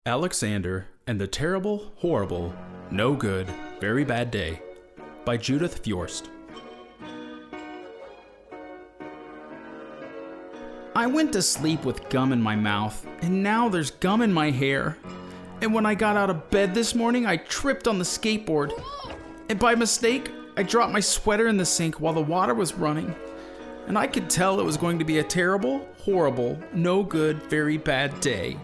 Alexander and the Terrible, Horrible, No Good, Very Bad Day by Judith Fjost. I went to sleep with gum in my mouth, and now there's gum in my hair. And when I got out of bed this morning, I tripped on the skateboard. And by mistake, I dropped my sweater in the sink while the water was running. And I could tell it was going to be a terrible, horrible, no good, very bad day.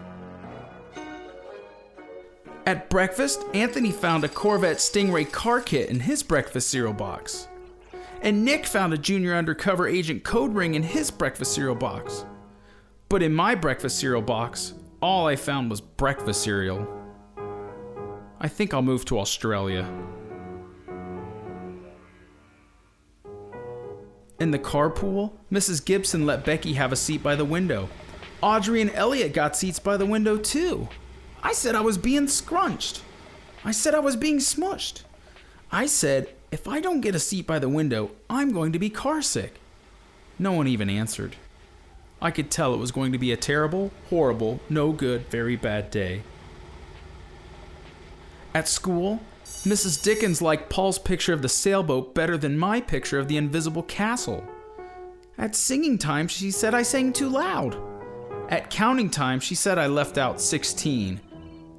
At breakfast, Anthony found a Corvette Stingray car kit in his breakfast cereal box. And Nick found a junior undercover agent code ring in his breakfast cereal box. But in my breakfast cereal box, all I found was breakfast cereal. I think I'll move to Australia. In the carpool, Mrs. Gibson let Becky have a seat by the window. Audrey and Elliot got seats by the window too. I said I was being scrunched. I said I was being smushed. I said, if I don't get a seat by the window, I'm going to be car sick. No one even answered. I could tell it was going to be a terrible, horrible, no good, very bad day. At school, Mrs. Dickens liked Paul's picture of the sailboat better than my picture of the invisible castle. At singing time, she said I sang too loud. At counting time, she said I left out 16.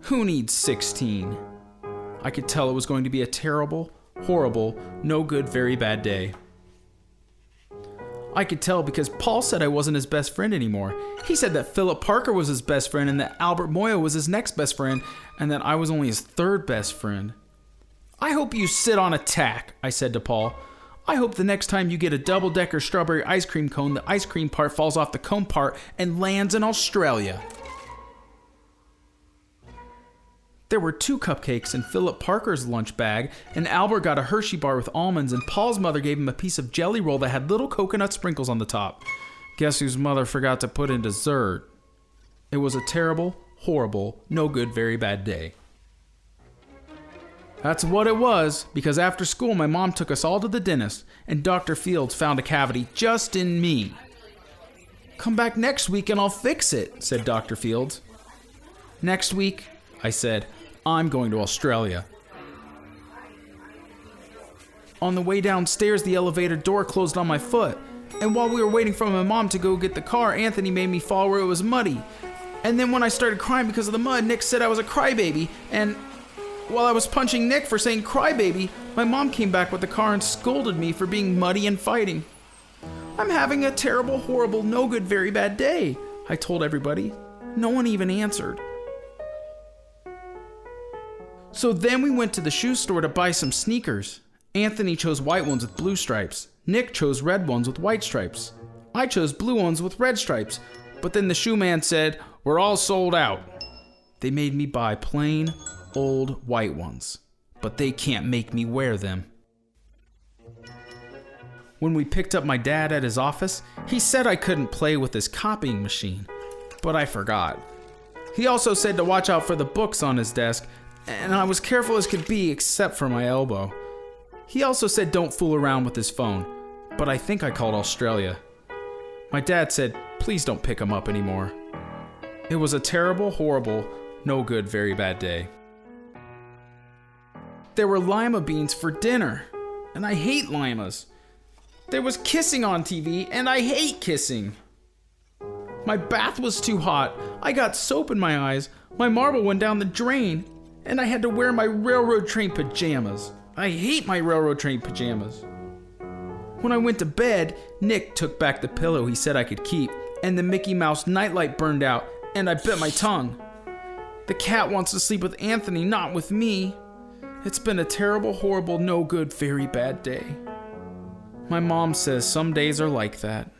Who needs 16? I could tell it was going to be a terrible, horrible, no good, very bad day. I could tell because Paul said I wasn't his best friend anymore. He said that Philip Parker was his best friend and that Albert Moya was his next best friend and that I was only his third best friend. I hope you sit on a tack, I said to Paul. I hope the next time you get a double-decker strawberry ice cream cone, the ice cream part falls off the cone part and lands in Australia. There were 2 cupcakes in Philip Parker's lunch bag, and Albert got a Hershey bar with almonds, and Paul's mother gave him a piece of jelly roll that had little coconut sprinkles on the top. Guess whose mother forgot to put in dessert? It was a terrible, horrible, no good, very bad day. That's what it was, because after school my mom took us all to the dentist, and Dr. Fields found a cavity just in me. Come back next week and I'll fix it, said Dr. Fields. Next week, I said, I'm going to Australia. On the way downstairs, the elevator door closed on my foot. And while we were waiting for my mom to go get the car, Anthony made me fall where it was muddy. And then when I started crying because of the mud, Nick said I was a crybaby. And while I was punching Nick for saying crybaby, my mom came back with the car and scolded me for being muddy and fighting. I'm having a terrible, horrible, no good, very bad day, I told everybody. No one even answered. So then we went to the shoe store to buy some sneakers. Anthony chose white ones with blue stripes. Nick chose red ones with white stripes. I chose blue ones with red stripes. But then the shoe man said, we're all sold out. They made me buy plain, old white ones. But they can't make me wear them. When we picked up my dad at his office, he said I couldn't play with his copying machine. But I forgot. He also said to watch out for the books on his desk, and I was careful as could be except for my elbow. He also said don't fool around with his phone, but I think I called Australia. My dad said, please don't pick him up anymore. It was a terrible, horrible, no good, very bad day. There were lima beans for dinner, and I hate limas. There was kissing on TV, and I hate kissing. My bath was too hot. I got soap in my eyes. My marble went down the drain. And I had to wear my railroad train pajamas. I hate my railroad train pajamas. When I went to bed, Nick took back the pillow he said I could keep, and the Mickey Mouse nightlight burned out, and I bit my tongue. The cat wants to sleep with Anthony, not with me. It's been a terrible, horrible, no good, very bad day. My mom says some days are like that,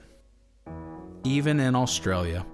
even in Australia.